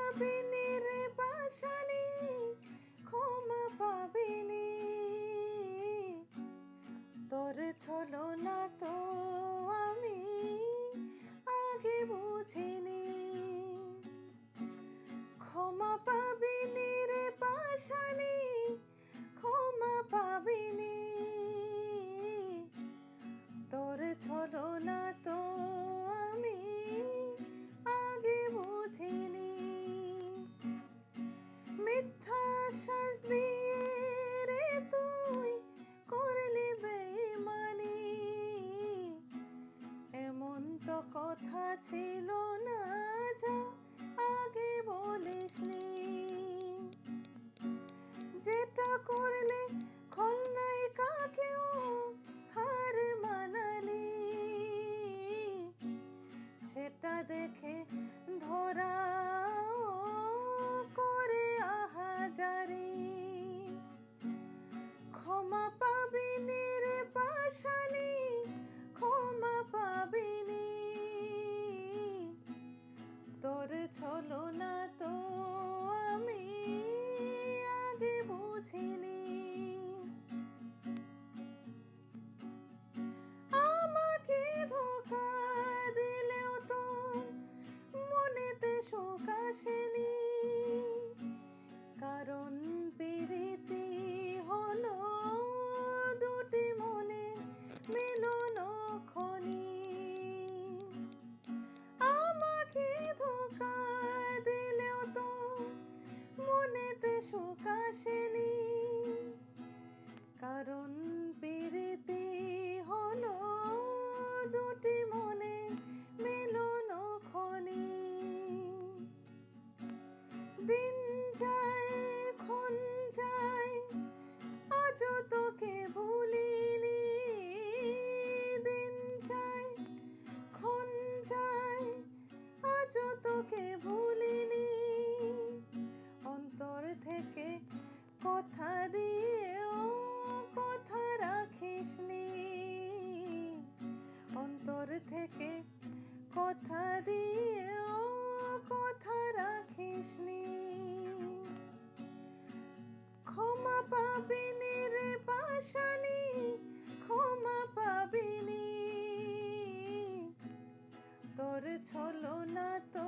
পাবিনি রে পাশানি, ক্ষমা পাবিনি। তোর ছলনা তো আমি আগে বুঝিনি। ক্ষমা পাবিনি রে পাশানি, ক্ষমা পাবিনি। তোর ছলনা তো আমি আগে বুঝিনি। মিথ্যা শ্বাস দিয়ে রে তুই করলি বেঈমানি। এমন তো কথা ছিল না, যা আগে বলিসনি। যেটা করলে খলনায়িকাকেও হার মানালি, সেটা দেখে ধরা করে আহাজারি। ক্ষমা পাবিনি রে পাশানি, ক্ষমা পাবিনি। তোর ছলনা তো আমি আগে বুঝিনি। আমাকে ধোঁকা দিলেও তো মনেতে সুখ আসেনি। কারণ প্রীতি হলো দুটি মনে মিলন ক্ষণি। আমাকে ধোঁকা দিলেও তো মনেতে সুখ আসেনি। কারণ প্রীতি হলো দুটি মনে মিলন ক্ষণি। দিন যায় ক্ষণ যায়, আজও তোকে ভুলিনি। দিন যায় ক্ষণ যায়, আজও তোকে ভুলিনি। অন্তর থেকে কথা দিয়েও কথা রাখিসনি। অন্তর থেকে কথা দিয়েও কথা রাখিসনি। ক্ষমা পাবিনি রে পাশানি, ক্ষমা পাবিনি। তোর ছলনা তো